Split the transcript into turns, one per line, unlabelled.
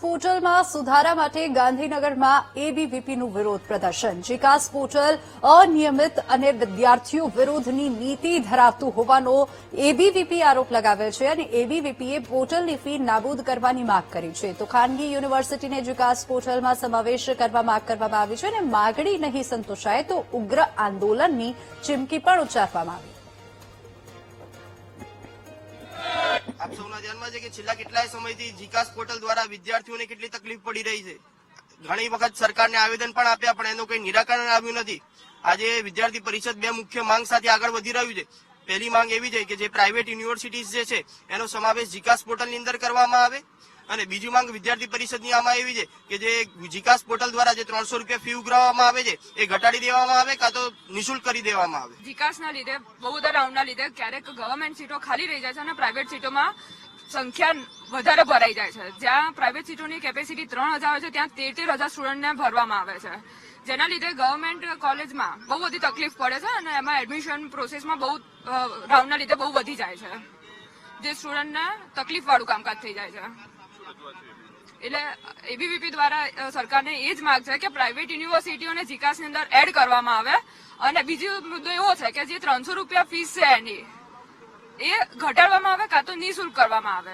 પોર્ટલમાં સુધારા માટે ગાંધીનગરમાં એબીવીપીનું વિરોધ પ્રદર્શન। જીકાસ પોર્ટલ અનિયમિત અને વિદ્યાર્થીઓ વિરોધની નીતિ ધરાવતું હોવાનો એબીવીપી આરોપ લગાવ્યો છે અને એબીવીપીએ પોર્ટલની ફી નાબૂદ કરવાની માંગ કરી છે। તો ખાનગી યુનિવર્સિટીને જીકાસ પોર્ટલમાં સમાવેશ કરવા માંગ કરવામાં આવી છે અને માગણી નહીં સંતોષાય તો ઉગ્ર આંદોલનની ચીમકી પણ ઉચ્ચારવામાં આવી।
આપ સૌના ધ્યાનમાં છે કે છેલ્લા કેટલાય સમયથી જીકાસ પોર્ટલ દ્વારા વિદ્યાર્થીઓને કેટલી તકલીફ પડી રહી છે। ઘણી વખત સરકારને આવેદન પણ આપ્યા પણ એનું કોઈ નિરાકરણ આવ્યું નથી। આજે વિદ્યાર્થી પરિષદ બે મુખ્ય માંગ સાથે આગળ વધી રહ્યું છે। પહેલી માંગ એવી છે કે જે પ્રાઇવેટ યુનિવર્સિટીઝ જે છે એનો સમાવેશ જીકાસ પોર્ટલની અંદર કરવામાં આવે અને બીજી માંગ વિદ્યાર્થી પરિષદની આમાં એવી છે કે જે જીકાસ પોર્ટલ દ્વારા જે 300 રૂપિયા ફી ઉઘરાવવામાં આવે છે એ ઘટાડી દેવામાં આવે કાં તો નિઃશુલ્ક કરી દેવામાં આવે।
જીકાસના લીધે બહુ બધા રાઉન્ડના લીધે ક્યારેક ગવર્મેન્ટ સીટો ખાલી રહી જાય છે અને પ્રાઇવેટ સીટોમાં સંખ્યા વધારે ભરાઈ જાય છે। જ્યાં પ્રાઇવેટ સીટોની કેપેસિટી 3000 હોય છે ત્યાં 13,000 સ્ટુડન્ટને ભરવામાં આવે છે, જેના લીધે ગવર્મેન્ટ કોલેજમાં બહુ બધી તકલીફ પડે છે અને એમાં એડમિશન પ્રોસેસમાં બહુ રાઉન્ડના લીધે બહુ વધી જાય છે, જે સ્ટુડન્ટને તકલીફ વાળું કામકાજ થઈ જાય છે। એટલે એબીવીપી દ્વારા સરકારને એ જ માંગ છે કે પ્રાઇવેટ યુનિવર્સિટીઓને જીકાસની અંદર એડ કરવામાં આવે અને બીજો મુદ્દો એવો છે કે જે 300 રૂપિયા ફીસ છે એની એ ઘટાડવામાં આવે કાં તો નિઃશુલ્ક કરવામાં આવે।